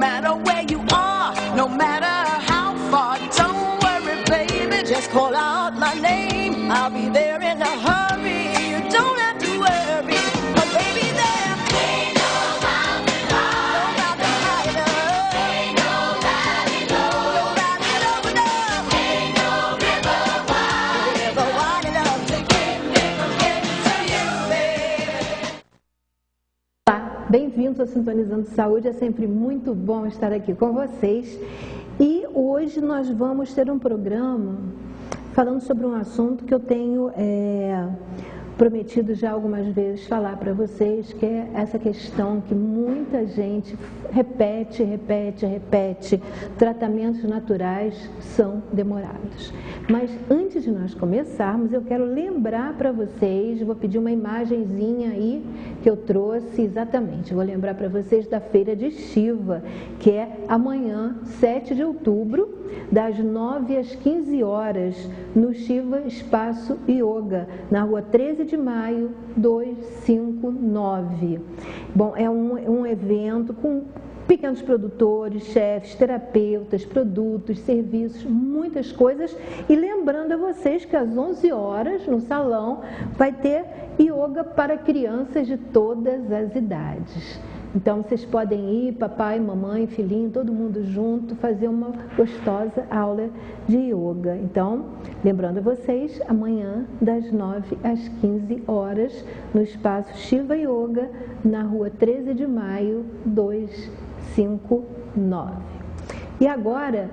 matter where you are, no matter how far. Don't worry, baby, just call out my name. I'll be there in a hurry. You don't have to worry, but baby, there ain't no mountain high enough. Ain't no valley low enough. Ain't no river wide enough to keep me from getting to you, baby. Olá, bem-vindos ao Sintonizando Saúde, é sempre muito bom estar aqui com vocês. E hoje nós vamos ter um programa falando sobre um assunto que eu tenho prometido já algumas vezes falar para vocês, que é essa questão que muita gente repete. Tratamentos naturais são demorados. Mas antes de nós começarmos, eu quero lembrar para vocês, vou pedir uma imagenzinha aí que eu trouxe exatamente. Vou lembrar para vocês da Feira de Shiva, que é amanhã, 7 de outubro, das 9 às 15 horas, no Shiva Espaço Yoga, na rua 13 de maio, 259. Bom, é um evento com pequenos produtores, chefes, terapeutas, produtos, serviços, muitas coisas. E lembrando a vocês que às 11 horas, no salão, vai ter yoga para crianças de todas as idades. Então, vocês podem ir, papai, mamãe, filhinho, todo mundo junto, fazer uma gostosa aula de yoga. Então, lembrando a vocês, amanhã, das 9 às 15 horas, no espaço Shiva Yoga, na rua 13 de maio, 259. E agora,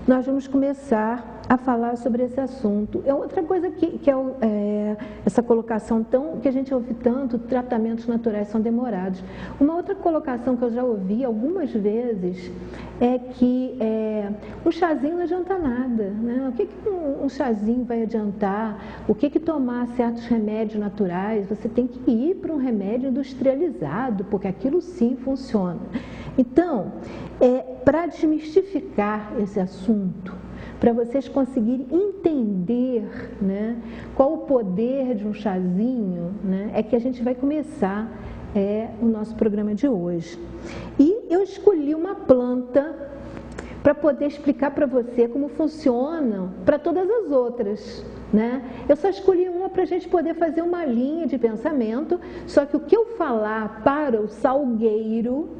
nós vamos começar a falar sobre esse assunto. É outra coisa que é essa colocação que a gente ouve tanto, tratamentos naturais são demorados. Uma outra colocação que eu já ouvi algumas vezes é que um chazinho não adianta nada, né? O que um chazinho vai adiantar? O que tomar certos remédios naturais? Você tem que ir para um remédio industrializado, porque aquilo sim funciona. Então, para desmistificar esse assunto, para vocês conseguirem entender, né, qual o poder de um chazinho, né, é que a gente vai começar o nosso programa de hoje. E eu escolhi uma planta para poder explicar para você como funcionam para todas as outras, né? Eu só escolhi uma para a gente poder fazer uma linha de pensamento, só que o que eu falar para o salgueiro,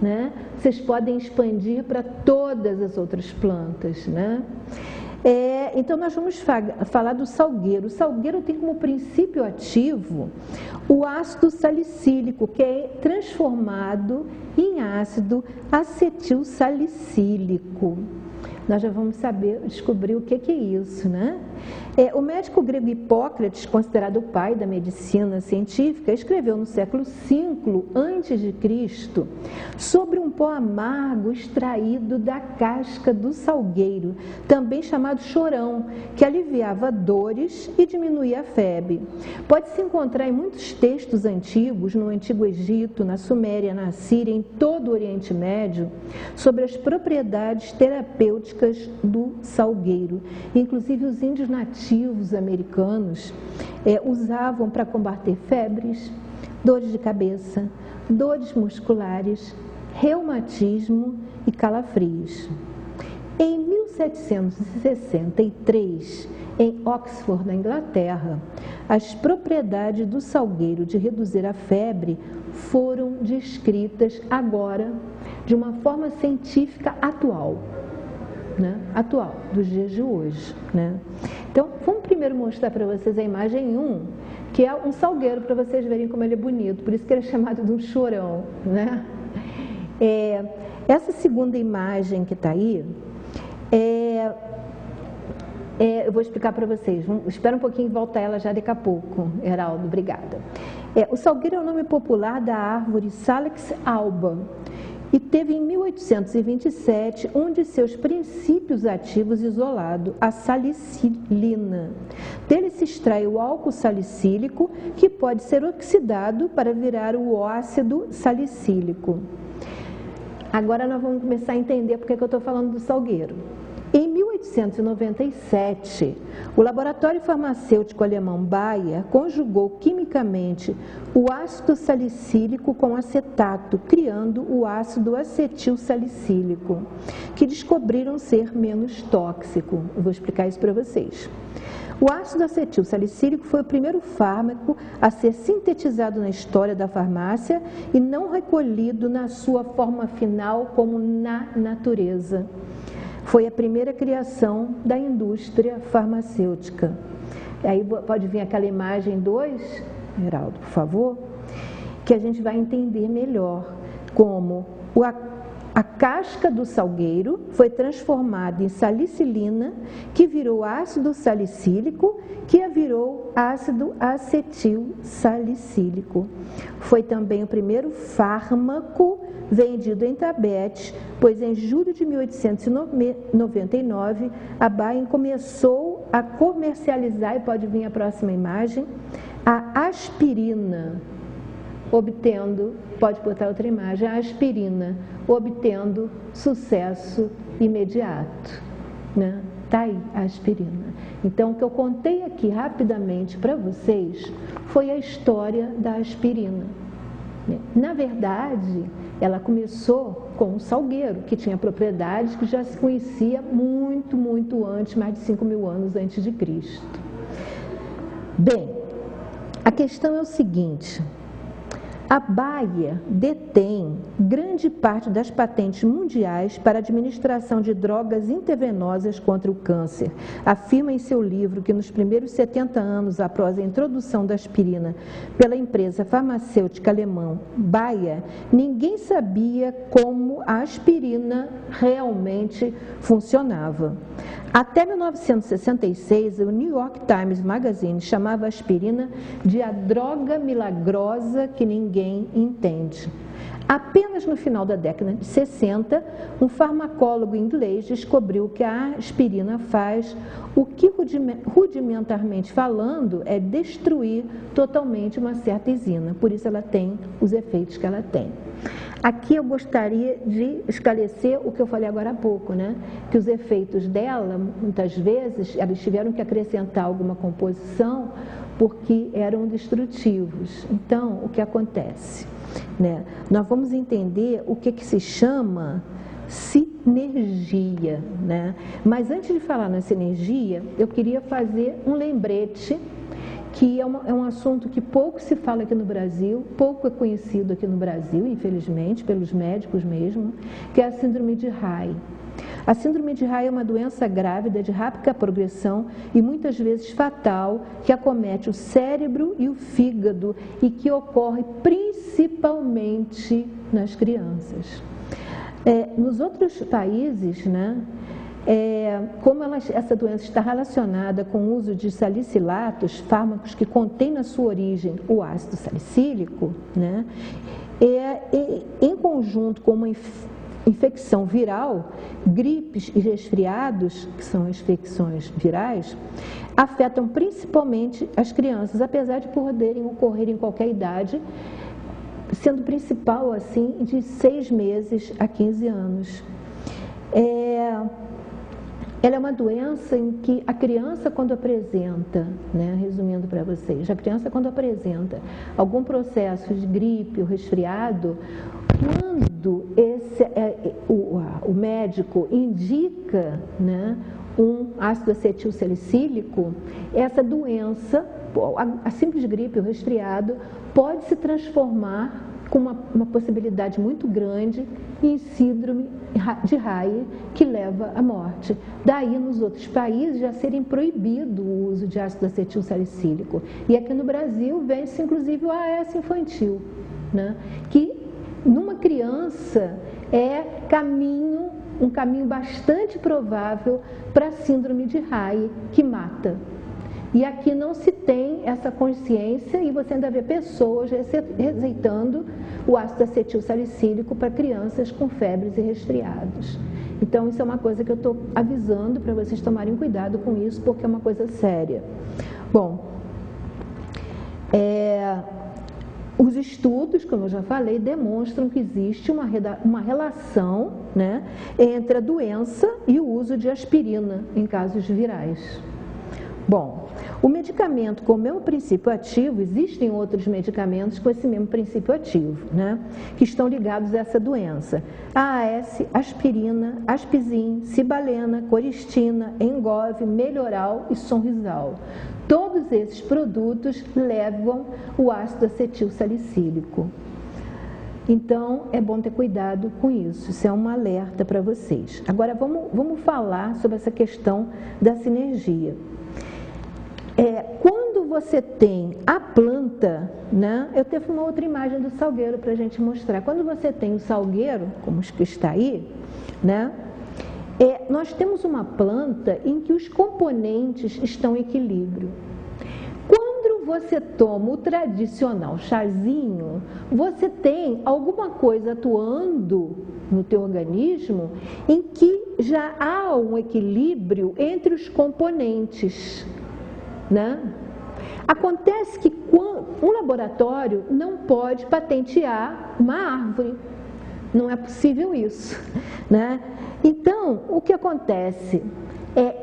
né, vocês podem expandir para todas as outras plantas, né? Então, nós vamos falar do salgueiro. O salgueiro tem como princípio ativo o ácido salicílico, que é transformado em ácido acetilsalicílico. Nós já vamos descobrir o que é isso, né? O médico grego Hipócrates, considerado o pai da medicina científica, escreveu no século V a.C. sobre um pó amargo extraído da casca do salgueiro, também chamado chorão, que aliviava dores e diminuía a febre. Pode-se encontrar em muitos textos antigos, no Antigo Egito, na Suméria, na Síria, em todo o Oriente Médio, sobre as propriedades terapêuticas do salgueiro. Inclusive, os índios nativos americanos usavam para combater febres, dores de cabeça, dores musculares, reumatismo e calafrios. Em 1763, em Oxford, na Inglaterra, as propriedades do salgueiro de reduzir a febre foram descritas agora de uma forma científica atual. Né? Atual, dos dias de hoje, né? Então, vamos primeiro mostrar para vocês a imagem 1, que é um salgueiro, para vocês verem como ele é bonito, por isso que ele é chamado de um chorão, né? Essa segunda imagem que está aí, eu vou explicar para vocês, espera um pouquinho e volta ela já daqui a pouco, Heraldo, obrigada. O salgueiro é o nome popular da árvore Salix alba, e teve em 1827 um de seus princípios ativos isolado, a salicilina. Dele se extrai o álcool salicílico, que pode ser oxidado para virar o ácido salicílico. Agora nós vamos começar a entender porque que eu estou falando do salgueiro. Em 1827, 1897, o laboratório farmacêutico alemão Bayer conjugou quimicamente o ácido salicílico com acetato, criando o ácido acetil salicílico, que descobriram ser menos tóxico. Eu vou explicar isso para vocês. O ácido acetil salicílico foi o primeiro fármaco a ser sintetizado na história da farmácia e não recolhido na sua forma final como na natureza. Foi a primeira criação da indústria farmacêutica. Aí pode vir aquela imagem 2, Geraldo, por favor, que a gente vai entender melhor como a casca do salgueiro foi transformada em salicilina, que virou ácido salicílico, que virou ácido acetil salicílico. Foi também o primeiro fármaco vendido em tablete, pois em julho de 1899 a Bayer começou a comercializar, e pode vir a próxima imagem, a aspirina, obtendo, pode botar outra imagem, a aspirina, obtendo sucesso imediato, né? Tá aí a aspirina. Então, o que eu contei aqui rapidamente para vocês foi a história da aspirina. Na verdade, ela começou com o salgueiro, que tinha propriedades que já se conhecia muito, muito antes, mais de 5.000 anos antes de Cristo. Bem, a questão é o seguinte: a Bayer detém grande parte das patentes mundiais para a administração de drogas intravenosas contra o câncer. Afirma em seu livro que nos primeiros 70 anos após a introdução da aspirina pela empresa farmacêutica alemã Bayer, ninguém sabia como a aspirina realmente funcionava. Até 1966, o New York Times Magazine chamava a aspirina de a droga milagrosa que ninguém entende. Apenas no final da década de 60, um farmacólogo inglês descobriu que a aspirina faz o que, rudimentarmente falando, é destruir totalmente uma certa enzima. Por isso ela tem os efeitos que ela tem. Aqui eu gostaria de esclarecer o que eu falei agora há pouco, né? Que os efeitos dela, muitas vezes, eles tiveram que acrescentar alguma composição porque eram destrutivos. Então, o que acontece? Né? Nós vamos entender o que se chama sinergia, né? Mas antes de falar na sinergia, eu queria fazer um lembrete, que é um assunto que pouco se fala aqui no Brasil, pouco é conhecido aqui no Brasil, infelizmente, pelos médicos mesmo, que é a síndrome de Reich. A síndrome de Reich é uma doença grávida de rápida progressão e muitas vezes fatal, que acomete o cérebro e o fígado e que ocorre principalmente nas crianças. Nos outros países, né, como essa doença está relacionada com o uso de salicilatos, fármacos que contêm na sua origem o ácido salicílico, né, em conjunto com uma infecção viral, gripes e resfriados, que são as infecções virais, afetam principalmente as crianças, apesar de poderem ocorrer em qualquer idade, sendo principal, assim, de 6 meses a 15 anos. Ela é uma doença em que a criança, quando apresenta, né, resumindo para vocês, a criança quando apresenta algum processo de gripe ou resfriado, quando o médico indica, né, um ácido acetil salicílico, essa doença, a simples gripe ou resfriado, pode se transformar com uma possibilidade muito grande em síndrome de Reich, que leva à morte. Daí, nos outros países, já serem proibido o uso de ácido acetil salicílico. E aqui no Brasil, vende-se inclusive o AS infantil, né? Que numa criança é um caminho bastante provável para a síndrome de Reich, que mata. E aqui não se tem essa consciência e você ainda vê pessoas receitando o ácido acetil salicílico para crianças com febres e resfriados. Então, isso é uma coisa que eu estou avisando para vocês tomarem cuidado com isso, porque é uma coisa séria. Bom, os estudos, como eu já falei, demonstram que existe uma relação, né, entre a doença e o uso de aspirina em casos virais. Bom, o medicamento com o mesmo princípio ativo, existem outros medicamentos com esse mesmo princípio ativo, né, que estão ligados a essa doença. AAS, aspirina, aspizin, cibalena, coristina, Engov, Melhoral e Sonrisal. Todos esses produtos levam o ácido acetil salicílico. Então, é bom ter cuidado com isso, isso é um alerta para vocês. Agora, vamos falar sobre essa questão da sinergia. Quando você tem a planta, né, eu tenho uma outra imagem do salgueiro para a gente mostrar. Quando você tem o salgueiro, como que está aí, né, nós temos uma planta em que os componentes estão em equilíbrio. Quando você toma o tradicional chazinho, você tem alguma coisa atuando no teu organismo em que já há um equilíbrio entre os componentes, né? Acontece que um laboratório não pode patentear uma árvore, não é possível isso, né? Então, o que acontece?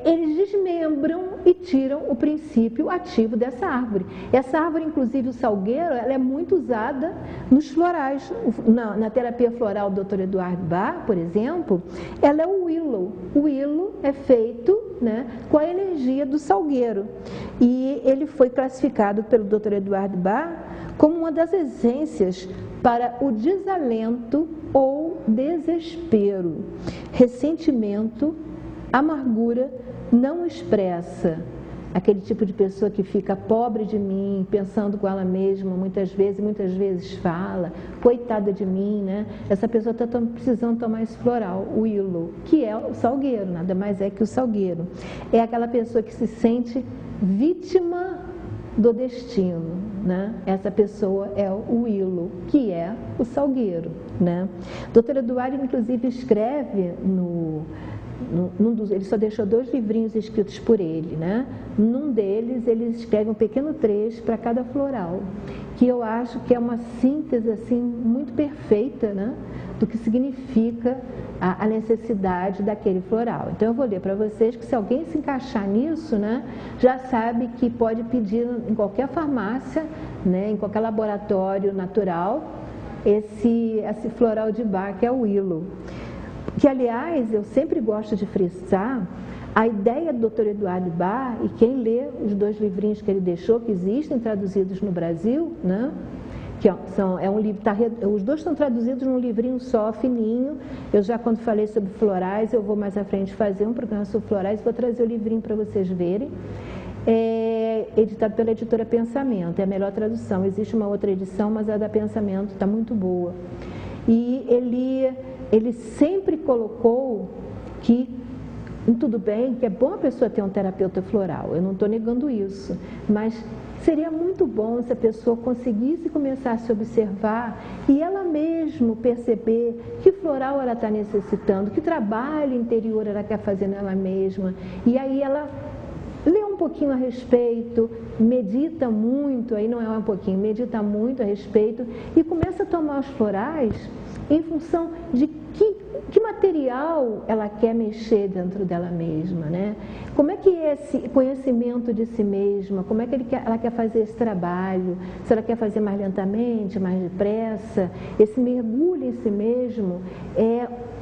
Eles desmembram e tiram o princípio ativo dessa árvore. Essa árvore, inclusive o salgueiro, ela é muito usada nos florais. Na terapia floral do Dr. Eduardo Bach, por exemplo, ela é o willow. O willow é feito, né, com a energia do salgueiro. E ele foi classificado pelo Dr. Eduardo Bach como uma das essências para o desalento ou desespero, ressentimento, amargura não expressa. Aquele tipo de pessoa que fica pobre de mim, pensando com ela mesma, muitas vezes fala, coitada de mim, né? Essa pessoa está precisando tomar esse floral, o willow, que é o salgueiro, nada mais é que o salgueiro. É aquela pessoa que se sente vítima do destino, né? Essa pessoa é o willow, que é o salgueiro, né? Dr. Eduardo, inclusive, escreve ele só deixou 2 livrinhos escritos por ele, né? Num deles, ele escreve um pequeno trecho para cada floral, que eu acho que é uma síntese assim, muito perfeita, né, do que significa a necessidade daquele floral. Então, eu vou ler para vocês que se alguém se encaixar nisso, né, já sabe que pode pedir em qualquer farmácia, né, em qualquer laboratório natural, esse floral de Bach, que é o willow. Que, aliás, eu sempre gosto de frisar a ideia do Dr. Eduardo Bach, e quem lê os 2 livrinhos que ele deixou, que existem traduzidos no Brasil, né? Os 2 estão traduzidos num livrinho só, fininho. Eu já, quando falei sobre florais, eu vou mais à frente fazer um programa sobre florais, vou trazer o livrinho para vocês verem. É editado pela editora Pensamento, é a melhor tradução. Existe uma outra edição, mas a da Pensamento está muito boa. E ele sempre colocou que, tudo bem, que é bom a pessoa ter um terapeuta floral, eu não estou negando isso, mas seria muito bom se a pessoa conseguisse começar a se observar e ela mesma perceber que floral ela está necessitando, que trabalho interior ela quer fazer nela mesma, e aí ela lê um pouquinho a respeito, medita muito, aí não é um pouquinho, medita muito a respeito e começa a tomar os florais em função de que material ela quer mexer dentro dela mesma, né? Como é que é esse conhecimento de si mesma, como é que ela quer fazer esse trabalho, se ela quer fazer mais lentamente, mais depressa, esse mergulho em si mesmo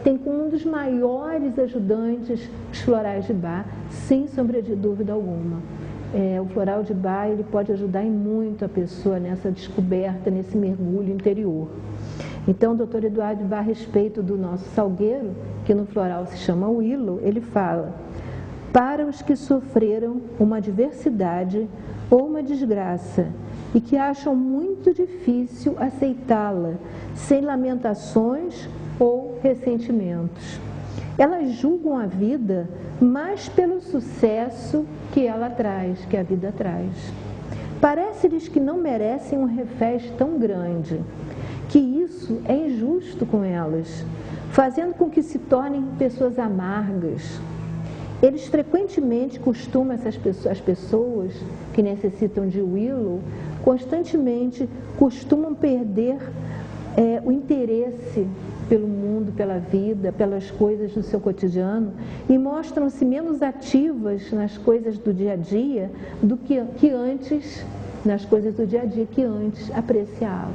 tem como um dos maiores ajudantes os florais de Bach, sem sombra de dúvida alguma. O floral de Bach, ele pode ajudar em muito a pessoa nessa descoberta, nesse mergulho interior. Então, o Dr. Eduardo Bach, a respeito do nosso salgueiro, que no floral se chama willow, ele fala: para os que sofreram uma adversidade ou uma desgraça e que acham muito difícil aceitá-la, sem lamentações ou ressentimentos. Elas julgam a vida mais pelo sucesso que ela traz, que a vida traz. Parece-lhes que não merecem um revés tão grande, que isso é injusto com elas, fazendo com que se tornem pessoas amargas. Eles frequentemente costumam, as pessoas que necessitam de willow, constantemente costumam perder o interesse pelo mundo, pela vida, pelas coisas do seu cotidiano e mostram-se menos ativas nas coisas do dia a dia do que antes, nas coisas do dia a dia que antes apreciavam.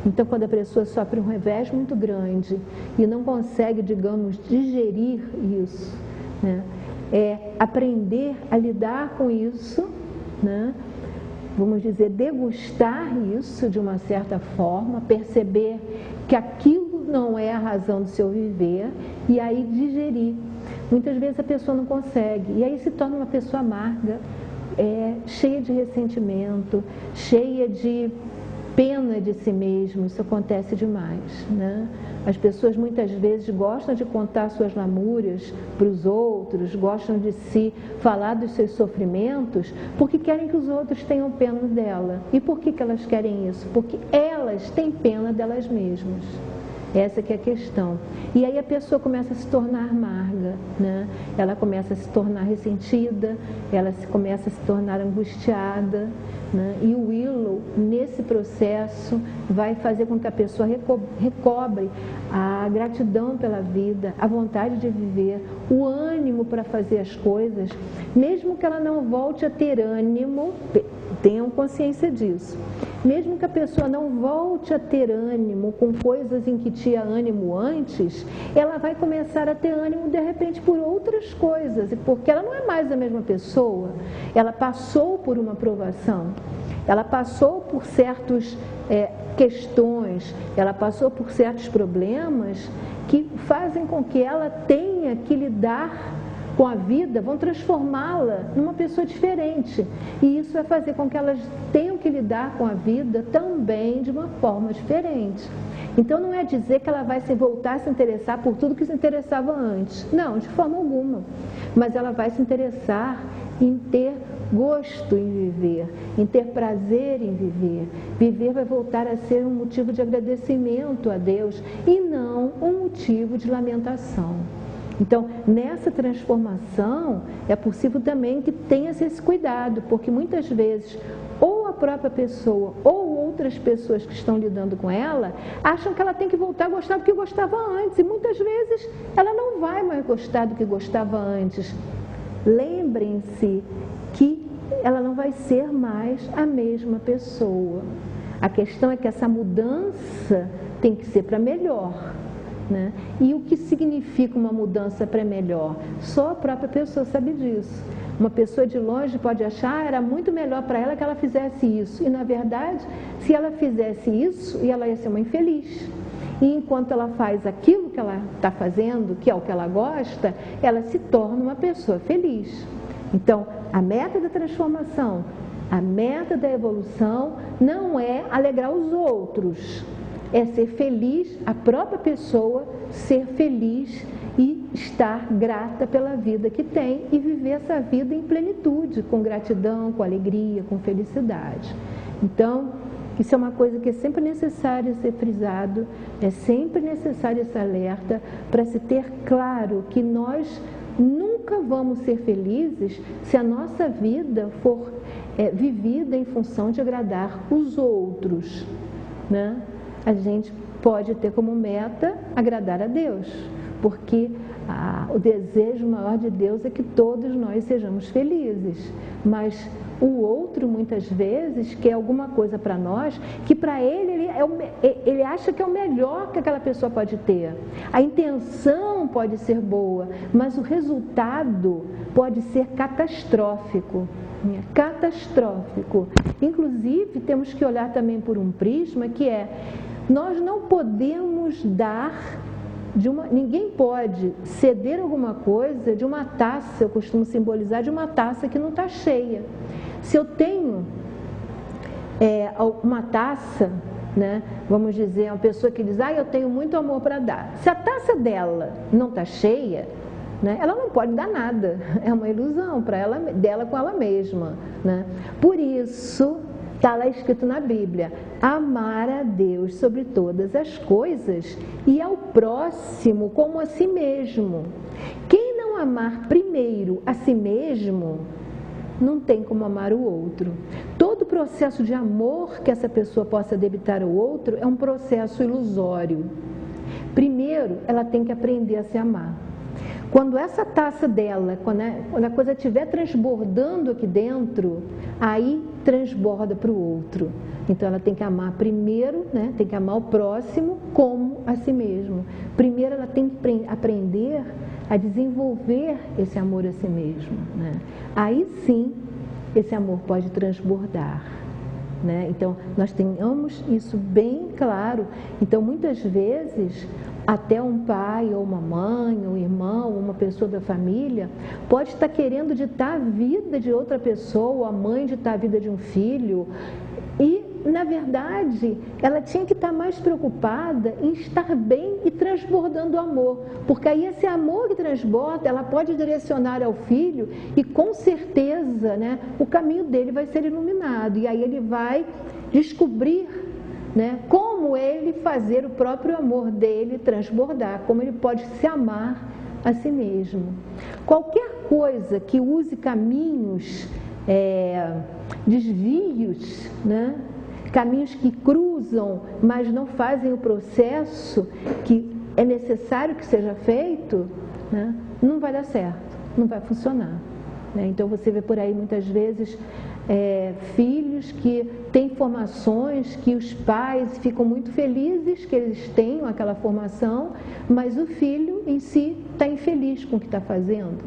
Então, quando a pessoa sofre um revés muito grande e não consegue, digamos, digerir isso, né, é aprender a lidar com isso, né, vamos dizer, degustar isso de uma certa forma, perceber que aquilo não é a razão do seu viver e aí digerir. Muitas vezes a pessoa não consegue e aí se torna uma pessoa amarga, cheia de ressentimento, cheia de pena de si mesmo. Isso acontece demais, né? As pessoas muitas vezes gostam de contar suas lamúrias para os outros, gostam de se falar dos seus sofrimentos, porque querem que os outros tenham pena dela. E por que elas querem isso? Porque elas têm pena delas mesmas. Essa que é a questão. E aí a pessoa começa a se tornar amarga, né? Ela começa a se tornar ressentida, ela começa a se tornar angustiada, né? E o Willow, nesse processo, vai fazer com que a pessoa recobre a gratidão pela vida, a vontade de viver, o ânimo para fazer as coisas, mesmo que ela não volte a ter ânimo, tenham consciência disso. Mesmo que a pessoa não volte a ter ânimo com coisas em que tinha ânimo antes, ela vai começar a ter ânimo de repente por outras coisas, porque ela não é mais a mesma pessoa, ela passou por uma provação, ela passou por certas questões, ela passou por certos problemas que fazem com que ela tenha que lidar com a vida, vão transformá-la numa pessoa diferente. E isso vai fazer com que elas tenham que lidar com a vida também de uma forma diferente. Então não é dizer que ela vai se voltar a se interessar por tudo que se interessava antes. Não, de forma alguma. Mas ela vai se interessar em ter gosto em viver, em ter prazer em viver. Viver vai voltar a ser um motivo de agradecimento a Deus e não um motivo de lamentação. Então, nessa transformação, é possível também que tenha-se esse cuidado, porque muitas vezes, ou a própria pessoa, ou outras pessoas que estão lidando com ela, acham que ela tem que voltar a gostar do que gostava antes, e muitas vezes ela não vai mais gostar do que gostava antes. Lembrem-se que ela não vai ser mais a mesma pessoa. A questão é que essa mudança tem que ser para melhor. Né? E o que significa uma mudança para melhor? Só a própria pessoa sabe disso. Uma pessoa de longe pode achar que era muito melhor para ela que ela fizesse isso. E na verdade, se ela fizesse isso, ela ia ser uma infeliz. E enquanto ela faz aquilo que ela está fazendo, que é o que ela gosta, ela se torna uma pessoa feliz. Então, a meta da transformação, a meta da evolução não é alegrar os outros. É ser feliz, a própria pessoa ser feliz e estar grata pela vida que tem e viver essa vida em plenitude, com gratidão, com alegria, com felicidade. Então, isso é uma coisa que é sempre necessário ser frisado, é sempre necessário esse alerta para se ter claro que nós nunca vamos ser felizes se a nossa vida for vivida em função de agradar os outros, né? A gente pode ter como meta agradar a Deus, porque o desejo maior de Deus é que todos nós sejamos felizes, mas o outro muitas vezes quer alguma coisa para nós que para ele acha que é o melhor que aquela pessoa pode ter. A intenção pode ser boa, mas o resultado pode ser catastrófico. Catastrófico. Inclusive, temos que olhar também por um prisma que nós não podemos dar ninguém pode ceder alguma coisa de uma taça, eu costumo simbolizar, de uma taça que não está cheia. Se eu tenho uma taça, né, vamos dizer, uma pessoa que diz, eu tenho muito amor para dar. Se a taça dela não está cheia, né, ela não pode dar nada. É uma ilusão dela com ela mesma. Né? Por isso, está lá escrito na Bíblia, amar a Deus sobre todas as coisas e ao próximo como a si mesmo. Quem não amar primeiro a si mesmo, não tem como amar o outro. Todo processo de amor que essa pessoa possa debitar ao outro é um processo ilusório. Primeiro, ela tem que aprender a se amar. Quando essa taça dela, quando a coisa estiver transbordando aqui dentro, aí transborda para o outro. Então ela tem que amar primeiro, né? Tem que amar o próximo como a si mesmo. Primeiro ela tem que aprender a desenvolver esse amor a si mesmo, né? Aí sim, esse amor pode transbordar, né? Então nós tenhamos isso bem claro. Então muitas vezes até um pai ou uma mãe, um irmão, uma pessoa da família pode estar querendo ditar a vida de outra pessoa, a mãe ditar a vida de um filho, e na verdade ela tinha que estar mais preocupada em estar bem e transbordando amor, porque aí esse amor que transborda, ela pode direcionar ao filho e com certeza, né, o caminho dele vai ser iluminado, e aí ele vai descobrir, né, como ele fazer o próprio amor dele transbordar, como ele pode se amar a si mesmo. Qualquer coisa que use caminhos, desvios, né, caminhos que cruzam, mas não fazem o processo que é necessário que seja feito, né, não vai dar certo, não vai funcionar, né? Então você vê por aí muitas vezes filhos que têm formações que os pais ficam muito felizes que eles tenham aquela formação, mas o filho em si está infeliz com o que está fazendo,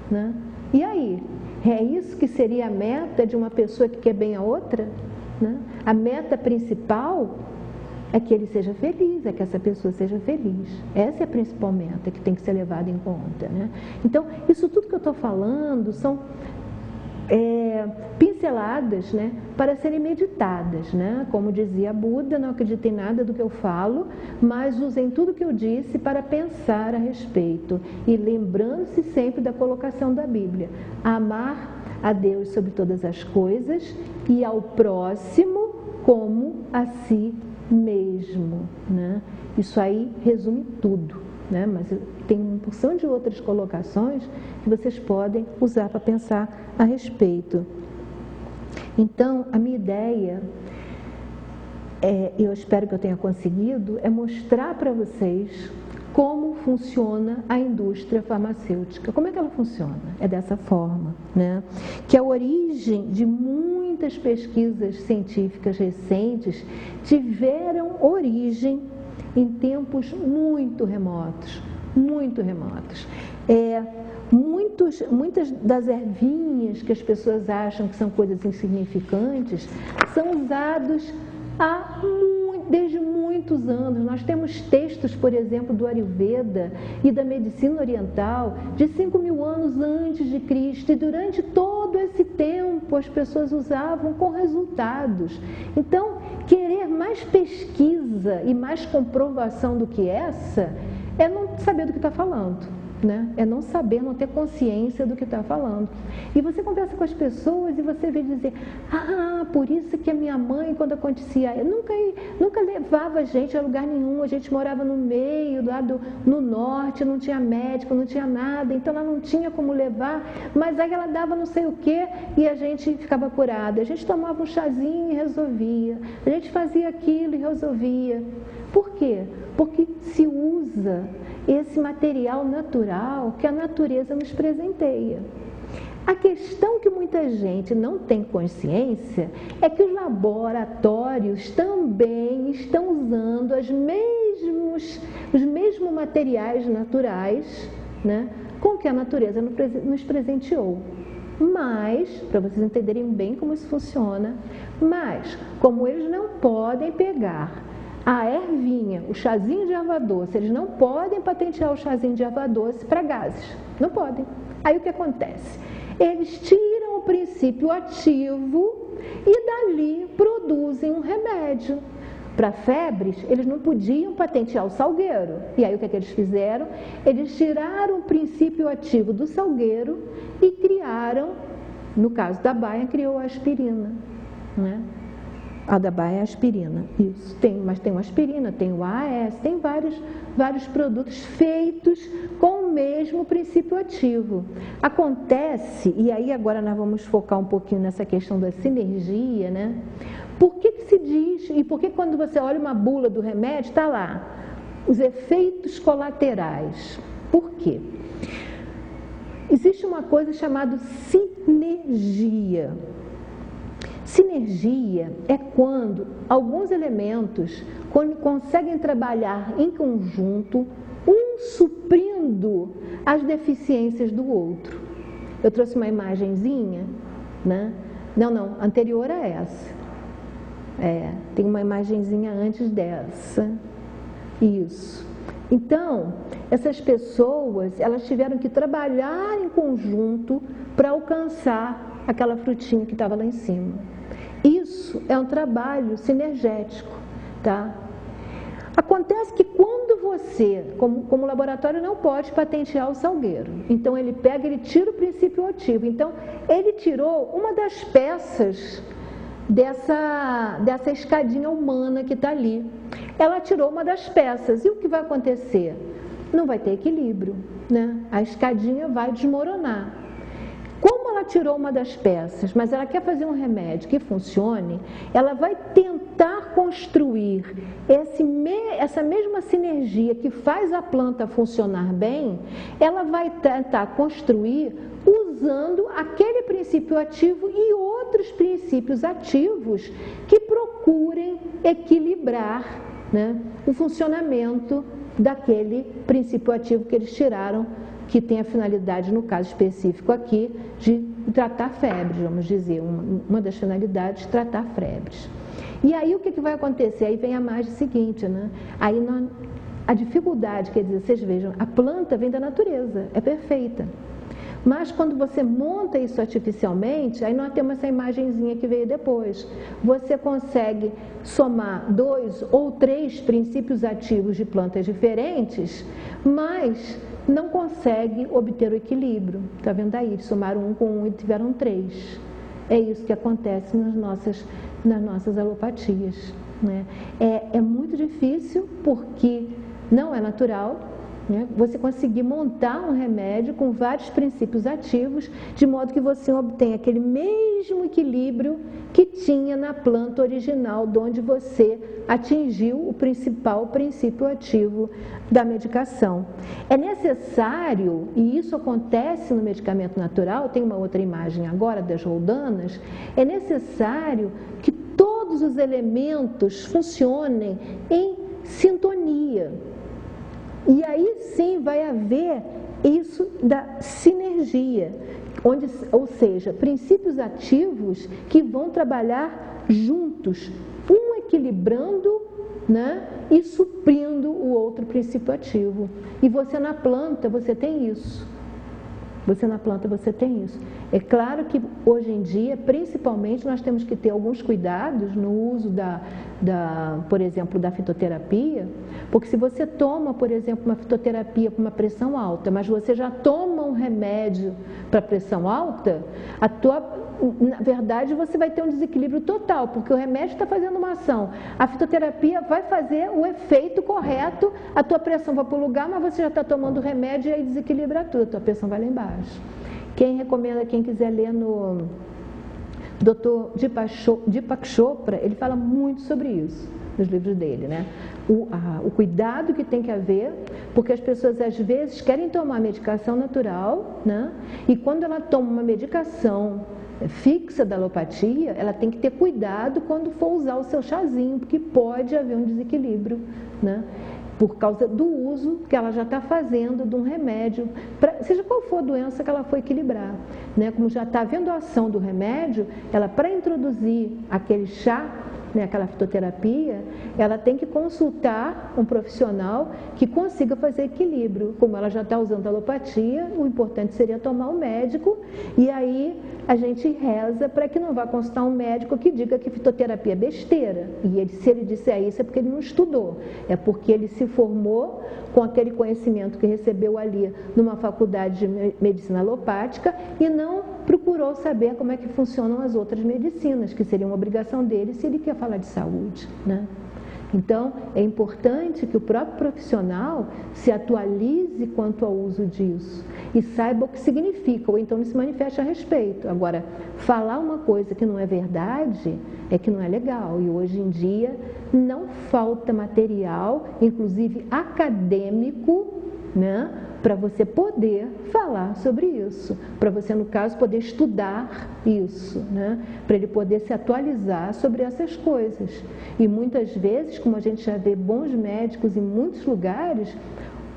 né? E aí? É isso que seria a meta de uma pessoa que quer bem a outra, né? A meta principal é que ele seja feliz, é que essa pessoa seja feliz. Essa é a principal meta que tem que ser levada em conta, né? Então, isso tudo que eu estou falando são pinceladas, né, para serem meditadas, né? Como dizia Buda, não acreditem em nada do que eu falo, mas usem tudo que eu disse para pensar a respeito. E lembrando-se sempre da colocação da Bíblia: amar a Deus sobre todas as coisas e ao próximo como a si mesmo, né? Isso aí resume tudo, né? Mas tem uma porção de outras colocações que vocês podem usar para pensar a respeito. Então, a minha ideia, eu espero que eu tenha conseguido, é mostrar para vocês como funciona a indústria farmacêutica. Como é que ela funciona? É dessa forma, né? Que a origem de muitas pesquisas científicas recentes tiveram origem em tempos muito remotos, muito remotos. Muitas das ervinhas que as pessoas acham que são coisas insignificantes são usados desde muitos anos. Nós temos textos, por exemplo, do Ayurveda e da medicina oriental de 5.000 anos antes de Cristo, e durante todo esse tempo as pessoas usavam com resultados. Então, querer mais pesquisa e mais comprovação do que essa é não saber do que está falando, né? É não saber, não ter consciência do que está falando. E você conversa com as pessoas e você vê dizer: por isso que a minha mãe, quando acontecia, nunca levava a gente a lugar nenhum, a gente morava no meio, lá no norte, não tinha médico, não tinha nada, então ela não tinha como levar, mas aí ela dava não sei o que e a gente ficava curada. A gente tomava um chazinho e resolvia, a gente fazia aquilo e resolvia. Por quê? Porque se usa esse material natural que a natureza nos presenteia. A questão que muita gente não tem consciência é que os laboratórios também estão usando os mesmos materiais naturais, né, com que a natureza nos presenteou. Mas, para vocês entenderem bem como isso funciona, mas como eles não podem pegar a ervinha, o chazinho de erva doce, eles não podem patentear o chazinho de erva doce para gases, não podem. Aí o que acontece? Eles tiram o princípio ativo e dali produzem um remédio. Para febres, eles não podiam patentear o salgueiro. E aí o que é que eles fizeram? Eles tiraram o princípio ativo do salgueiro e criaram, no caso da baia, criou a aspirina, né? A da Baia é aspirina, isso. Mas tem o aspirina, tem o AAS, tem vários produtos feitos com o mesmo princípio ativo. Acontece, e aí agora nós vamos focar um pouquinho nessa questão da sinergia, né? Por que se diz, e por que quando você olha uma bula do remédio, está lá, os efeitos colaterais? Por quê? Existe uma coisa chamada sinergia. Sinergia é quando alguns elementos conseguem trabalhar em conjunto, um suprindo as deficiências do outro. Eu trouxe uma imagenzinha, né? Não, anterior a essa. Tem uma imagenzinha antes dessa. Isso. Então, essas pessoas, elas tiveram que trabalhar em conjunto para alcançar aquela frutinha que estava lá em cima. Isso é um trabalho sinergético, tá? Acontece que quando você, como laboratório não pode patentear o salgueiro, então ele tira o princípio ativo. Então, ele tirou uma das peças dessa escadinha humana que está ali. Ela tirou uma das peças. E o que vai acontecer? Não vai ter equilíbrio, né? A escadinha vai desmoronar. Como ela tirou uma das peças, mas ela quer fazer um remédio que funcione, ela vai tentar construir essa mesma sinergia que faz a planta funcionar bem, ela vai tentar construir usando aquele princípio ativo e outros princípios ativos que procurem equilibrar, né, o funcionamento daquele princípio ativo que eles tiraram, que tem a finalidade, no caso específico aqui, de tratar febres, vamos dizer, uma das finalidades, tratar febres. E aí o que vai acontecer? Aí vem a margem seguinte, né? Aí a dificuldade, quer dizer, vocês vejam, a planta vem da natureza, é perfeita. Mas quando você monta isso artificialmente, aí nós temos essa imagenzinha que veio depois. Você consegue somar 2 ou 3 princípios ativos de plantas diferentes, mas não consegue obter o equilíbrio. Está vendo aí? Somaram 1 com 1 e tiveram 3. É isso que acontece nas nossas alopatias, né? É muito difícil porque não é natural, né, você conseguir montar um remédio com vários princípios ativos, de modo que você obtenha aquele mesmo equilíbrio que tinha na planta original, de onde você atingiu o principal princípio ativo da medicação. É necessário, e isso acontece no medicamento natural, tem uma outra imagem agora das roldanas, é necessário que todos os elementos funcionem em sintonia. E aí sim vai haver isso da sinergia, ou seja, princípios ativos que vão trabalhar juntos, um equilibrando, né, e suprindo o outro princípio ativo. E você na planta, você tem isso. É claro que hoje em dia, principalmente, nós temos que ter alguns cuidados no uso por exemplo, da fitoterapia, porque se você toma, por exemplo, uma fitoterapia com uma pressão alta, mas você já toma um remédio para pressão alta, na verdade você vai ter um desequilíbrio total, porque o remédio está fazendo uma ação, a fitoterapia vai fazer o efeito correto, a tua pressão vai para o lugar, mas você já está tomando o remédio e aí desequilibra tudo, a tua pressão vai lá embaixo. Quem recomenda, quem quiser ler no Dr. Deepak Chopra, ele fala muito sobre isso nos livros dele, né? O cuidado que tem que haver, porque as pessoas às vezes querem tomar medicação natural, né? E quando ela toma uma medicação fixa da alopatia, ela tem que ter cuidado quando for usar o seu chazinho, porque pode haver um desequilíbrio, né? Por causa do uso que ela já está fazendo de um remédio, seja qual for a doença que ela for equilibrar, né? Como já está havendo a ação do remédio, ela para introduzir aquele chá, né, aquela fitoterapia, ela tem que consultar um profissional que consiga fazer equilíbrio. Como ela já está usando alopatia, o importante seria tomar um médico, e aí a gente reza para que não vá consultar um médico que diga que fitoterapia é besteira. E se ele disser isso é porque ele não estudou, é porque ele se formou com aquele conhecimento que recebeu ali numa faculdade de medicina alopática e não procurou saber como é que funcionam as outras medicinas, que seria uma obrigação dele se ele quer falar de saúde, né? Então, é importante que o próprio profissional se atualize quanto ao uso disso e saiba o que significa, ou então ele se manifeste a respeito. Agora, falar uma coisa que não é verdade é que não é legal. E hoje em dia não falta material, inclusive acadêmico, né, para você poder falar sobre isso, para você, no caso, poder estudar isso, né, para ele poder se atualizar sobre essas coisas. E muitas vezes, como a gente já vê bons médicos em muitos lugares,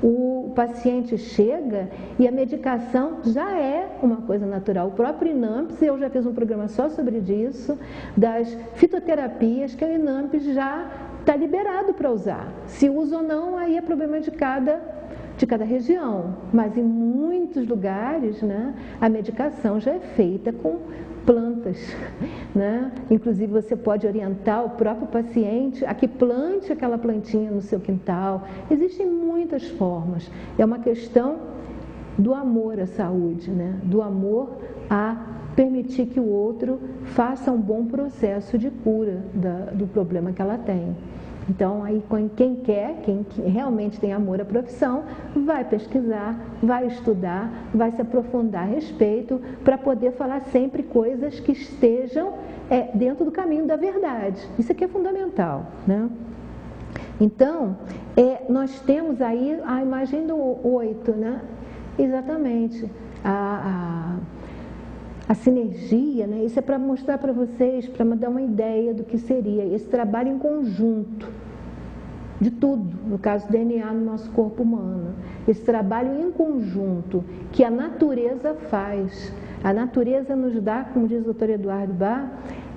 o paciente chega e a medicação já é uma coisa natural. O próprio INAMPS, eu já fiz um programa só sobre isso, das fitoterapias que o INAMPS já está liberado para usar. Se usa ou não, aí é problema de cada região, mas em muitos lugares, né, a medicação já é feita com plantas, né? Inclusive você pode orientar o próprio paciente a que plante aquela plantinha no seu quintal. Existem muitas formas, é uma questão do amor à saúde, né? Do amor a permitir que o outro faça um bom processo de cura do problema que ela tem. Então, aí quem realmente tem amor à profissão, vai pesquisar, vai estudar, vai se aprofundar a respeito, para poder falar sempre coisas que estejam dentro do caminho da verdade. Isso aqui é fundamental, né? Então, nós temos aí a imagem do 8, né? Exatamente, a sinergia, né? Isso é para mostrar para vocês, para dar uma ideia do que seria esse trabalho em conjunto, de tudo, no caso do DNA no nosso corpo humano. Esse trabalho em conjunto que a natureza faz. A natureza nos dá, como diz o Dr. Eduardo Bach,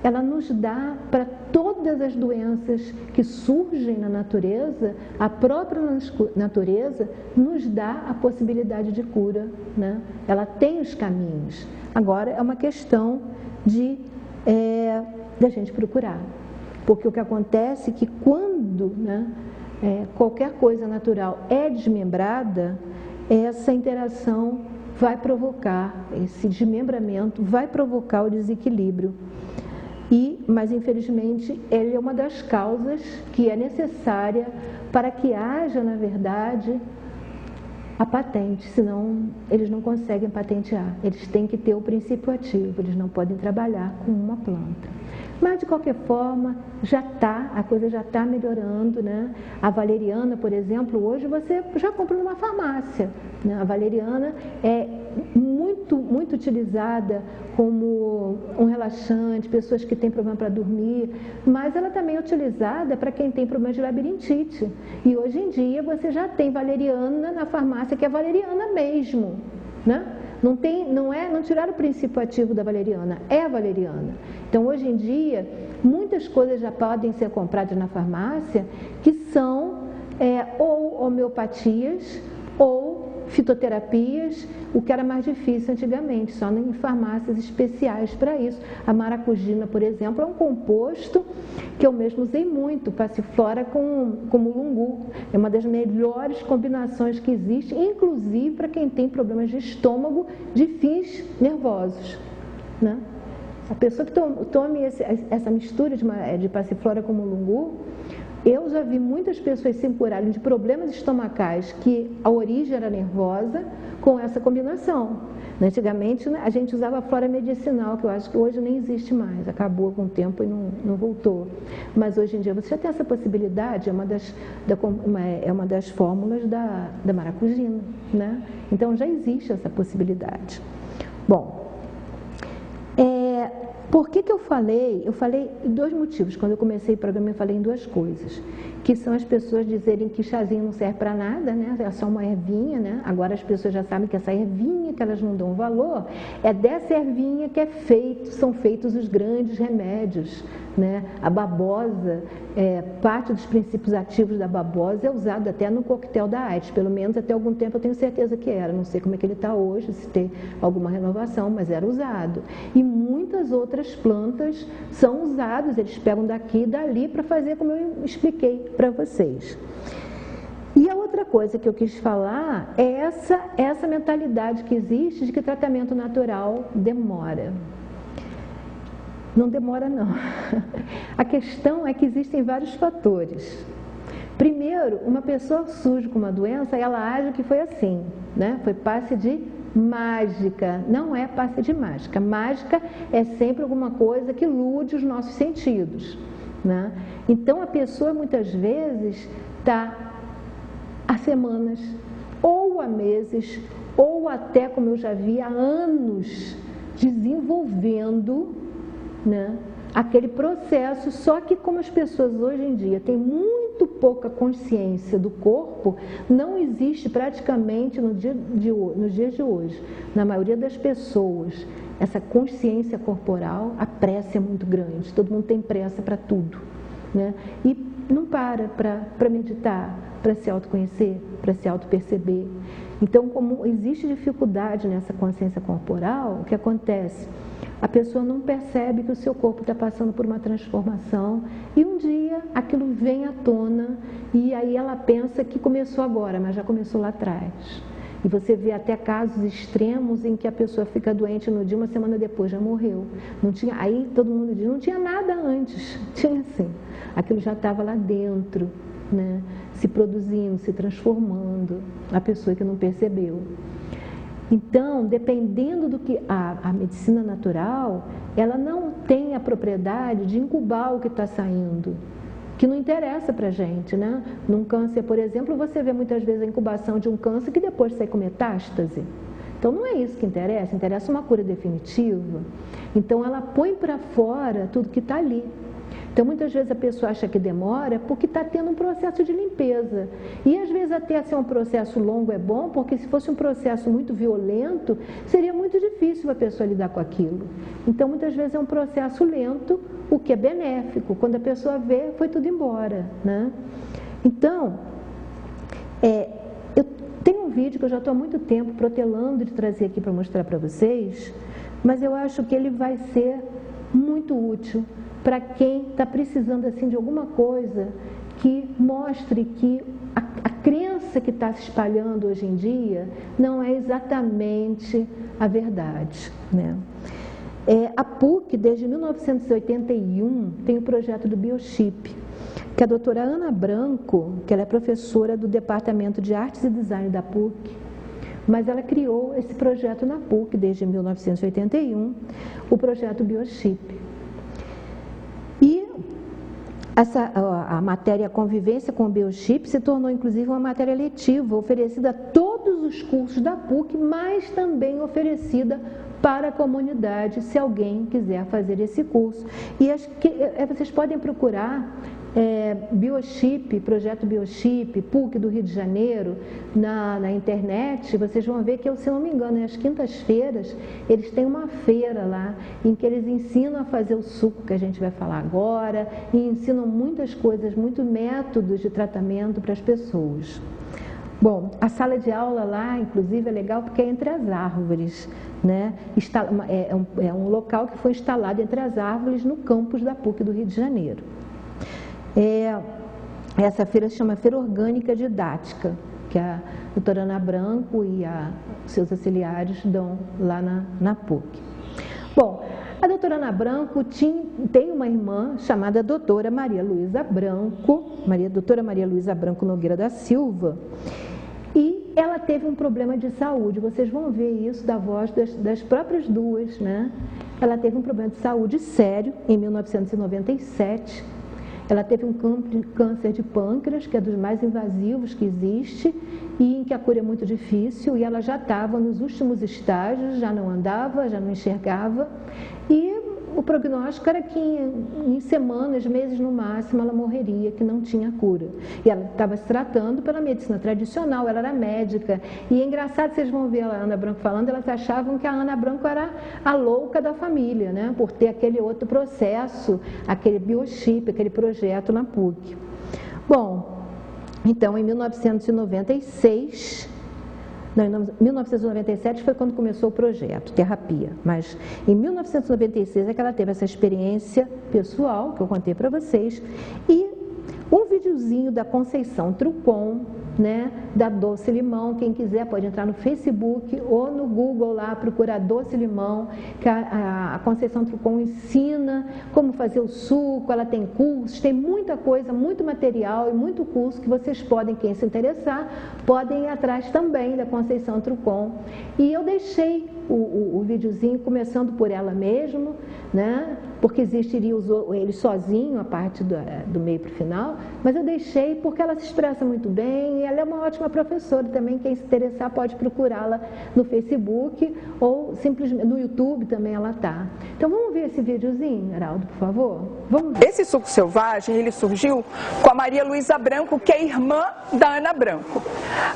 ela nos dá para todas as doenças que surgem na natureza, a própria natureza nos dá a possibilidade de cura, né? Ela tem os caminhos. Agora é uma questão da gente procurar, porque o que acontece é que quando, né, qualquer coisa natural é desmembrada, essa interação vai provocar, esse desmembramento vai provocar o desequilíbrio. Mas infelizmente ele é uma das causas que é necessária para que haja, na verdade, a patente, senão eles não conseguem patentear. Eles têm que ter o princípio ativo, eles não podem trabalhar com uma planta. Mas, de qualquer forma, a coisa já está melhorando, né? A valeriana, por exemplo, hoje você já compra numa farmácia, né? A valeriana é muito, muito utilizada como um relaxante, pessoas que têm problema para dormir, mas ela também é utilizada para quem tem problema de labirintite. E hoje em dia você já tem valeriana na farmácia, que é valeriana mesmo, né? Não tiraram o princípio ativo da valeriana, é a valeriana. Então, hoje em dia, muitas coisas já podem ser compradas na farmácia que são ou homeopatias ou fitoterapias, o que era mais difícil antigamente, só em farmácias especiais para isso. A maracujina, por exemplo, é um composto que eu mesmo usei muito, passiflora com mulungu. É uma das melhores combinações que existe, inclusive para quem tem problemas de estômago de fins nervosos, né? A pessoa que tome essa mistura de passiflora com mulungu, eu já vi muitas pessoas se curarem de problemas estomacais que a origem era nervosa com essa combinação. Antigamente, né, a gente usava a flora medicinal, que eu acho que hoje nem existe mais, acabou com o tempo e não voltou. Mas hoje em dia você já tem essa possibilidade, é uma das fórmulas da maracujina, né? Então já existe essa possibilidade. Bom, por que eu falei? Eu falei dois motivos. Quando eu comecei o programa, eu falei em duas coisas. Que são as pessoas dizerem que chazinho não serve para nada, né? É só uma ervinha, né? Agora as pessoas já sabem que essa ervinha que elas não dão valor, é dessa ervinha que são feitos os grandes remédios, né? A babosa, parte dos princípios ativos da babosa é usado até no coquetel da AIDS, pelo menos até algum tempo eu tenho certeza que era. Não sei como é que ele está hoje, se tem alguma renovação, mas era usado. E muitas outras plantas são usadas, eles pegam daqui e dali para fazer como eu expliquei para vocês. E a outra coisa que eu quis falar é essa mentalidade que existe de que tratamento natural demora. Não demora, não. A questão é que existem vários fatores. Primeiro, uma pessoa surge com uma doença e ela age que foi assim, né? Foi passe de mágica. Não é passe de mágica. Mágica é sempre alguma coisa que ilude os nossos sentidos, né? Então, a pessoa muitas vezes está há semanas, ou há meses, ou até, como eu já vi, há anos desenvolvendo, né, aquele processo, só que como as pessoas hoje em dia têm muito pouca consciência do corpo, não existe praticamente nos dias de hoje, na maioria das pessoas, essa consciência corporal. A pressa é muito grande, todo mundo tem pressa para tudo, né? E não para meditar, para se autoconhecer, para se autoperceber. Então, como existe dificuldade nessa consciência corporal, o que acontece? A pessoa não percebe que o seu corpo está passando por uma transformação e um dia aquilo vem à tona e aí ela pensa que começou agora, mas já começou lá atrás. E você vê até casos extremos em que a pessoa fica doente no dia, uma semana depois já morreu. Não tinha, aí todo mundo diz, não tinha nada antes. Tinha sim. Aquilo já estava lá dentro, né? Se produzindo, se transformando. A pessoa que não percebeu. Então, dependendo do que a medicina natural, ela não tem a propriedade de incubar o que está saindo, que não interessa para a gente, né? Num câncer, por exemplo, você vê muitas vezes a incubação de um câncer que depois sai com metástase. Então, não é isso que interessa, interessa uma cura definitiva. Então, ela põe para fora tudo que está ali. Então, muitas vezes a pessoa acha que demora porque está tendo um processo de limpeza. E às vezes até ser um processo longo é bom, porque se fosse um processo muito violento, seria muito difícil a pessoa lidar com aquilo. Então, muitas vezes é um processo lento, o que é benéfico. Quando a pessoa vê, foi tudo embora, né? Então, eu tenho um vídeo que eu já estou há muito tempo protelando de trazer aqui para mostrar para vocês, mas eu acho que ele vai ser muito útil para quem está precisando assim de alguma coisa que mostre que a crença que está se espalhando hoje em dia não é exatamente a verdade, né? A PUC, desde 1981, tem o projeto do Biochip, que a doutora Ana Branco, que ela é professora do Departamento de Artes e Design da PUC, mas ela criou esse projeto na PUC desde 1981, o projeto Biochip. E a matéria Convivência com o Biochip se tornou, inclusive, uma matéria letiva, oferecida a todos os cursos da PUC, mas também oferecida para a comunidade, se alguém quiser fazer esse curso. E vocês podem procurar Biochip, Projeto Biochip, PUC do Rio de Janeiro, na internet. Vocês vão ver que, se não me engano, às quintas-feiras, eles têm uma feira lá, em que eles ensinam a fazer o suco que a gente vai falar agora, e ensinam muitas coisas, muitos métodos de tratamento para as pessoas. Bom, a sala de aula lá, inclusive, é legal porque é entre as árvores, né? É um local que foi instalado entre as árvores no campus da PUC do Rio de Janeiro. Essa feira se chama Feira Orgânica Didática, que a doutora Ana Branco e seus auxiliares dão lá na PUC. Bom, a doutora Ana Branco tem uma irmã chamada doutora Maria Luísa Branco, doutora Maria Luísa Branco Nogueira da Silva, e ela teve um problema de saúde. Vocês vão ver isso da voz das próprias duas, né? Ela teve um problema de saúde sério em 1997. Ela teve um câncer de pâncreas, que é dos mais invasivos que existe, e em que a cura é muito difícil, e ela já estava nos últimos estágios, já não andava, já não enxergava, e o prognóstico era que em semanas, meses no máximo, ela morreria, que não tinha cura. E ela estava se tratando pela medicina tradicional, ela era médica. E é engraçado, vocês vão ver a Ana Branco falando, elas achavam que a Ana Branco era a louca da família, né? Por ter aquele outro processo, aquele biochip, aquele projeto na PUC. Bom, então em 1996... Não, em 1997 foi quando começou o projeto, terapia, mas em 1996 é que ela teve essa experiência pessoal, que eu contei para vocês, e um videozinho da Conceição Trucon, né, da Doce Limão. Quem quiser pode entrar no Facebook ou no Google lá, procurar Doce Limão, que a Conceição Trucon ensina como fazer o suco, ela tem cursos, tem muita coisa, muito material e muito curso que vocês podem, quem se interessar, podem ir atrás também da Conceição Trucon. E eu deixei o videozinho começando por ela mesmo, né? Porque existiria ele sozinho, a parte do meio para o final, mas eu deixei porque ela se expressa muito bem e ela é uma ótima professora também. Quem se interessar pode procurá-la no Facebook ou simplesmente no YouTube também ela está. Então vamos ver esse videozinho, Heraldo, por favor? Vamos ver. Esse suco selvagem, ele surgiu com a Maria Luísa Branco, que é irmã da Ana Branco.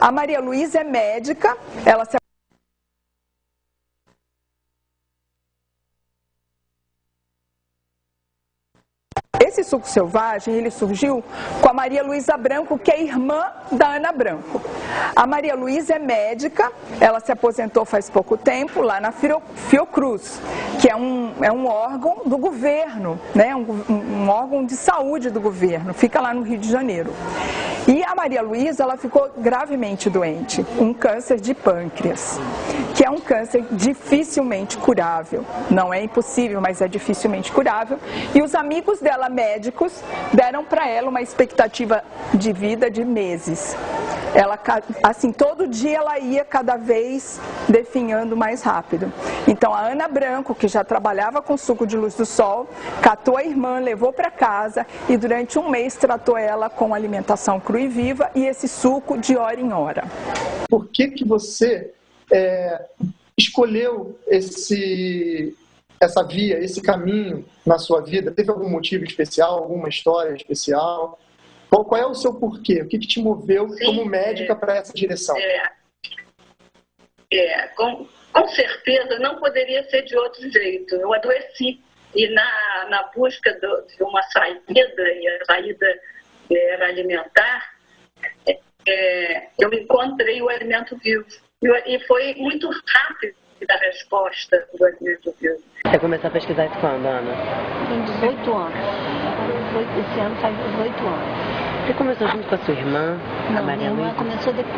A Maria Luísa é médica, ela se Esse suco selvagem, ele surgiu com a Maria Luísa Branco, que é irmã da Ana Branco. A Maria Luísa é médica, ela se aposentou faz pouco tempo lá na Fiocruz, que é um órgão do governo, né? Um órgão de saúde do governo, fica lá no Rio de Janeiro. E a Maria Luísa, ela ficou gravemente doente, um câncer de pâncreas, que é um câncer dificilmente curável. Não é impossível, mas é dificilmente curável. E os amigos dela, médicos, deram para ela uma expectativa de vida de meses. Ela, assim, todo dia ela ia cada vez definhando mais rápido. Então a Ana Branco, que já trabalhava com suco de luz do sol, catou a irmã, levou para casa e durante um mês tratou ela com alimentação crua e viva e esse suco de hora em hora. Por que você escolheu essa via, esse caminho na sua vida? Teve algum motivo especial, alguma história especial? Qual é o seu porquê? O que te moveu como médica para essa direção? Com certeza não poderia ser de outro jeito. Eu adoeci e na busca de uma saída, e a saída era alimentar, eu encontrei o alimento vivo. E foi muito rápido a resposta do alimento vivo. Você começou a pesquisar isso quando, Ana? Tem 18 anos. Esse ano faz 18 anos. Você começou junto com a sua irmã? Não, minha irmã começou depois.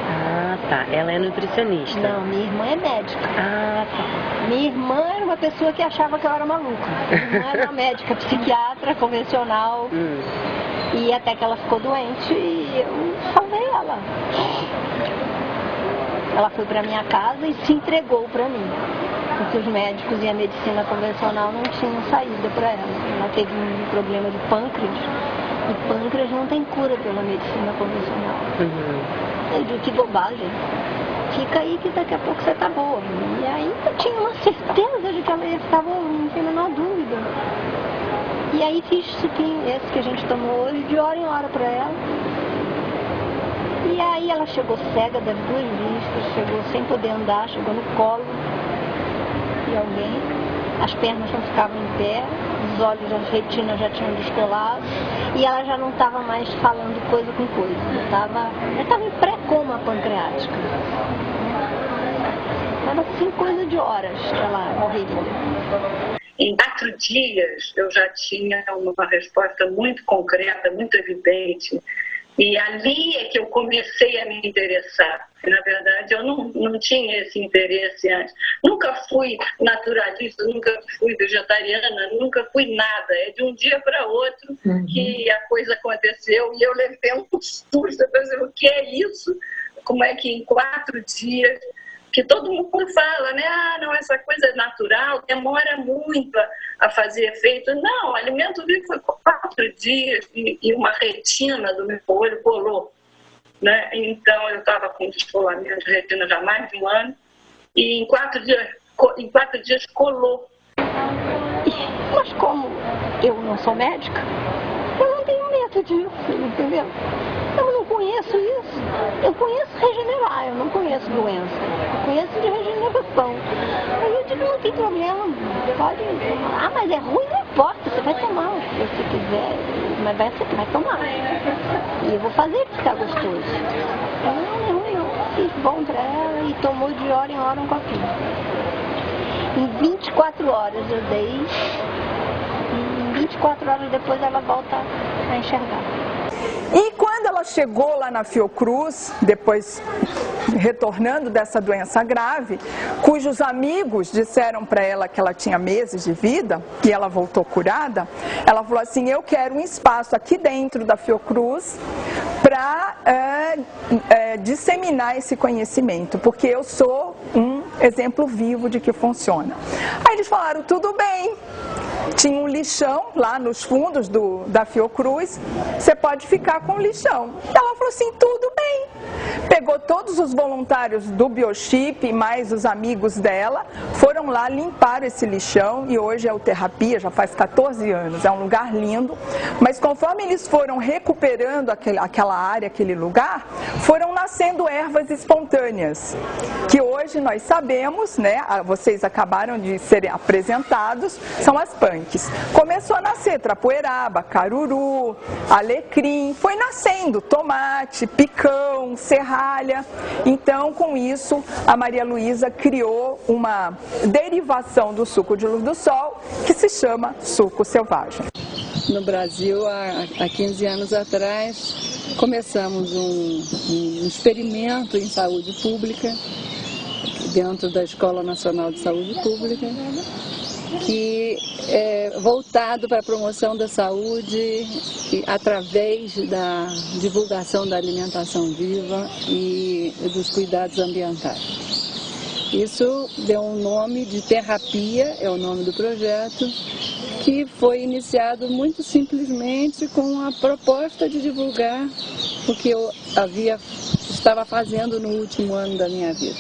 Ah, tá. Ela é nutricionista? Não, minha irmã é médica. Ah, tá. Minha irmã era uma pessoa que achava que eu era maluca. Minha irmã era uma médica, psiquiatra, convencional. E até que ela ficou doente e eu salvei ela. Ela foi para minha casa e se entregou para mim. Porque os médicos e a medicina convencional não tinham saída para ela. Ela teve um problema de pâncreas. E pâncreas não tem cura pela medicina convencional. Eu digo, que bobagem. Fica aí que daqui a pouco você tá boa. E aí eu tinha uma certeza de que ela ia ficar boa, não tinha a menor dúvida. E aí fiz esse que a gente tomou hoje, de hora em hora para ela. E aí ela chegou cega das duas vistas, chegou sem poder andar, chegou no colo de alguém. As pernas não ficavam em pé, os olhos, as retinas já tinham descolado e ela já não estava mais falando coisa com coisa. Já estava em pré-coma pancreática. Era assim, coisa de horas que ela morreria. Em 4 dias eu já tinha uma resposta muito concreta, muito evidente. E ali é que eu comecei a me interessar. Na verdade, eu não tinha esse interesse antes. Nunca fui naturalista, nunca fui vegetariana, nunca fui nada. É de um dia para outro que a coisa aconteceu e eu levei um susto. Eu pensei, o que é isso? Como é que em 4 dias... Que todo mundo fala, né? Ah, não, essa coisa é natural, demora muito a fazer efeito. Não, o alimento vivo foi 4 dias e uma retina do meu olho colou. Né? Então, eu estava com descolamento de retina já há mais de um ano e em 4 dias colou. Mas como eu não sou médica, eu não tenho medo disso, entendeu? Eu não conheço isso. Eu conheço regenerar, eu não conheço doença. Eu conheço de regeneração. Aí eu digo, não tem problema, pode... Ah, mas é ruim, não importa, você vai tomar se você quiser, mas você vai tomar. E eu vou fazer ficar gostoso. Não é ruim não. Fiz bom pra ela e tomou de hora em hora um copinho. Em 24 horas eu dei, e em 24 horas depois ela volta a enxergar. E quando quando ela chegou lá na Fiocruz, depois retornando dessa doença grave, cujos amigos disseram para ela que ela tinha meses de vida, e ela voltou curada, ela falou assim: eu quero um espaço aqui dentro da Fiocruz para disseminar esse conhecimento, porque eu sou um exemplo vivo de que funciona. Aí eles falaram: tudo bem. Tinha um lixão lá nos fundos da Fiocruz, você pode ficar com o lixão. Ela falou assim: tudo bem. Pegou todos os voluntários do Biochip, mais os amigos dela, foram lá limpar esse lixão, e hoje é o Terapia, já faz 14 anos, é um lugar lindo. Mas conforme eles foram recuperando aquela área, aquele lugar, foram nascendo ervas espontâneas, que hoje nós sabemos, né, vocês acabaram de serem apresentados, são as punks. Começou a nascer trapoeraba, caruru, alecrim, foi nascendo tomate, picão, serralha. Então, com isso, a Maria Luísa criou uma derivação do suco de luz do sol, que se chama suco selvagem. No Brasil, há 15 anos atrás, começamos um experimento em saúde pública, dentro da Escola Nacional de Saúde Pública, que é voltado para a promoção da saúde através da divulgação da alimentação viva e dos cuidados ambientais. Isso deu um nome de Terapia, é o nome do projeto, que foi iniciado muito simplesmente com a proposta de divulgar o que eu estava fazendo no último ano da minha vida.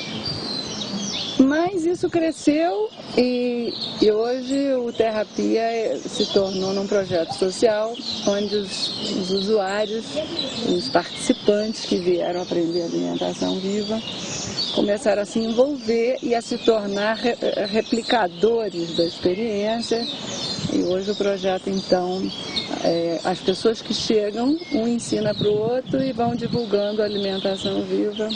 Mas isso cresceu e hoje o Terapia se tornou um projeto social onde os usuários, os participantes que vieram aprender alimentação viva, começaram a se envolver e a se tornar replicadores da experiência. E hoje o projeto, então, as pessoas que chegam, um ensina para o outro e vão divulgando a alimentação viva.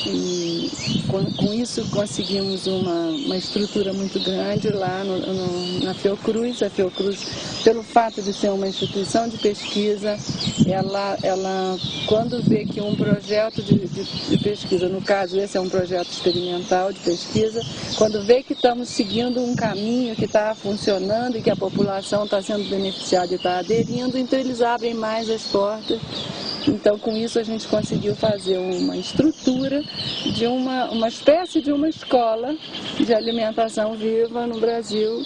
E com isso conseguimos uma estrutura muito grande lá na Fiocruz. A Fiocruz, pelo fato de ser uma instituição de pesquisa, ela quando vê que um projeto de pesquisa, no caso esse é um projeto experimental de pesquisa, quando vê que estamos seguindo um caminho que está funcionando e que a população está sendo beneficiada e está aderindo, então eles abrem mais as portas. Então, com isso, a gente conseguiu fazer uma estrutura de uma espécie de uma escola de alimentação viva no Brasil,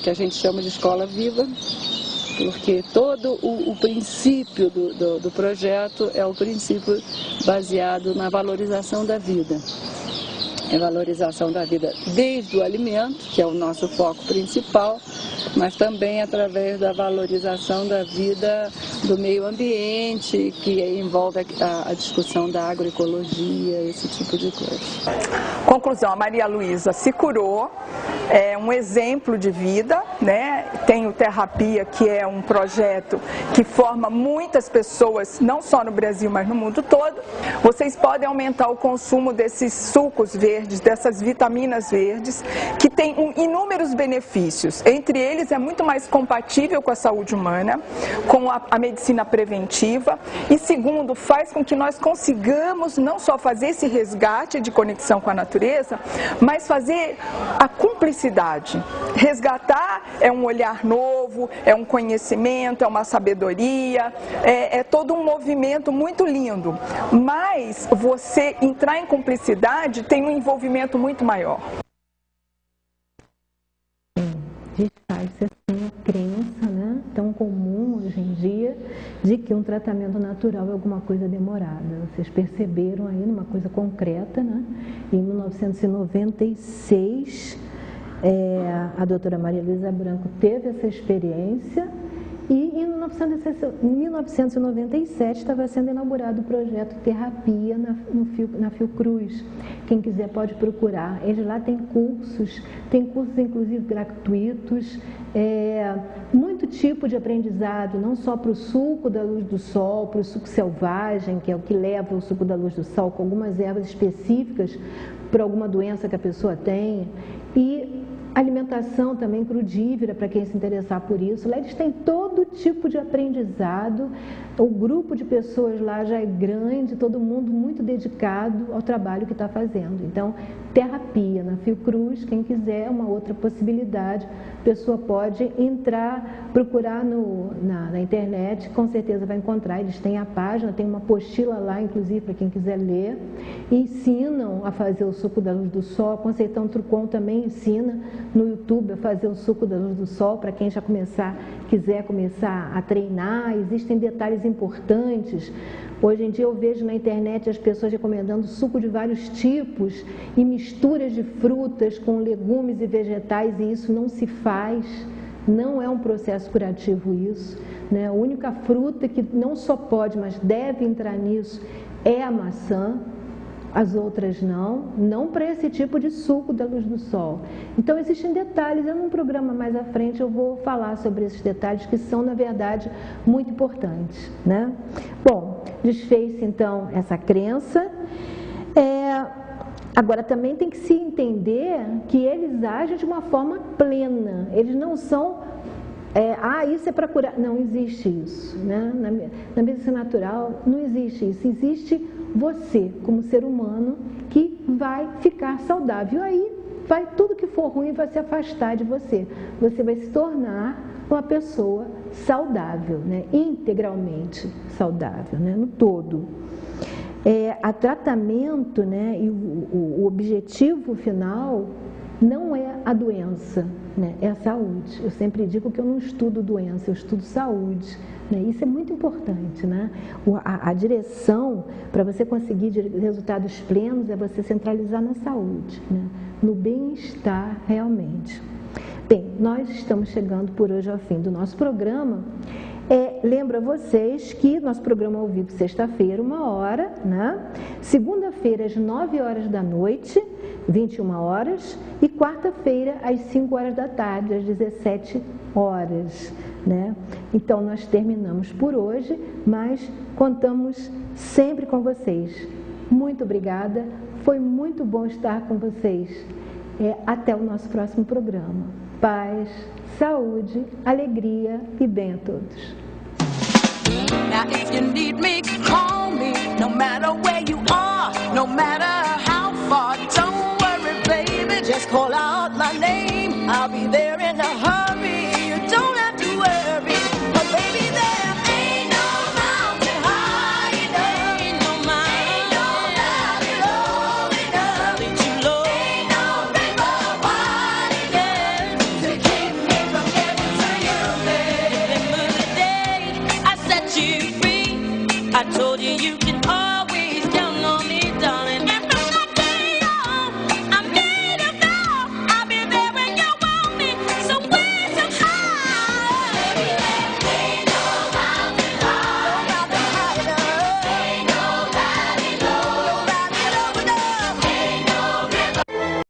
que a gente chama de Escola Viva, porque todo o princípio do projeto é o princípio baseado na valorização da vida. É valorização da vida desde o alimento, que é o nosso foco principal, mas também através da valorização da vida do meio ambiente, que envolve a discussão da agroecologia, esse tipo de coisa. Conclusão: a Maria Luísa se curou, é um exemplo de vida, né? Tem o Terapia, que é um projeto que forma muitas pessoas, não só no Brasil, mas no mundo todo. Vocês podem aumentar o consumo desses sucos verdes, dessas vitaminas verdes, que tem inúmeros benefícios. Entre eles, é muito mais compatível com a saúde humana, com a medicina preventiva, e segundo, faz com que nós consigamos não só fazer esse resgate de conexão com a natureza, mas fazer a cumplicidade. Resgatar é um olhar novo, é um conhecimento, é uma sabedoria, é todo um movimento muito lindo, mas você entrar em cumplicidade tem um envolvimento muito maior. Isso é uma crença, né, tão comum hoje em dia, de que um tratamento natural é alguma coisa demorada. Vocês perceberam aí numa coisa concreta, né? Em 1996, a doutora Maria Luísa Branco teve essa experiência e em 1997 estava sendo inaugurado o projeto Terapia na Fiocruz. Quem quiser pode procurar. Eles lá têm cursos inclusive gratuitos, muito tipo de aprendizado, não só para o suco da luz do sol, para o suco selvagem, que é o que leva o suco da luz do sol, com algumas ervas específicas para alguma doença que a pessoa tenha. E alimentação também crudívora, para quem se interessar por isso. Lá eles têm todo tipo de aprendizado, o grupo de pessoas lá já é grande, todo mundo muito dedicado ao trabalho que está fazendo. Então, terapia na Fiocruz, quem quiser, uma outra possibilidade, a pessoa pode entrar, procurar na internet, com certeza vai encontrar. Eles têm a página, tem uma apostila lá, inclusive, para quem quiser ler. Ensinam a fazer o suco da luz do sol. A Conceição Trucon também ensina no YouTube a fazer o suco da luz do sol, para quem já quiser começar a treinar. Existem detalhes importantes. Hoje em dia eu vejo na internet as pessoas recomendando suco de vários tipos e misturas de frutas com legumes e vegetais, e isso não se faz, não é um processo curativo isso, né? A única fruta que não só pode, mas deve entrar nisso é a maçã. As outras não para esse tipo de suco da luz do sol. Então existem detalhes, num programa mais à frente eu vou falar sobre esses detalhes que são, na verdade, muito importantes, né? Bom, desfez-se então essa crença. Agora também tem que se entender que eles agem de uma forma plena, eles não são... isso é para curar. Não existe isso, né? Na medicina natural não existe isso. Existe você, como ser humano, que vai ficar saudável. Aí tudo que for ruim vai se afastar de você. Você vai se tornar uma pessoa saudável, né? Integralmente saudável, né? No todo. A tratamento, né? E o objetivo final não é a doença, né? É a saúde. Eu sempre digo que eu não estudo doença, eu estudo saúde, né? Isso é muito importante, né? A direção para você conseguir resultados plenos é você centralizar na saúde, né? No bem-estar realmente. Bem, nós estamos chegando por hoje ao fim do nosso programa. Lembro a vocês que nosso programa ao vivo sexta-feira, 1h, né? Segunda-feira, às 9h da noite, 21 horas, e quarta-feira, às 5 horas da tarde, às 17 horas, né? Então, nós terminamos por hoje, mas contamos sempre com vocês. Muito obrigada, foi muito bom estar com vocês. Até o nosso próximo programa. Paz, saúde, alegria e bem a todos. Now if you need me, call me, no matter where you are, no matter how far. Don't worry, baby, just call out my name, I'll be there in a hurry.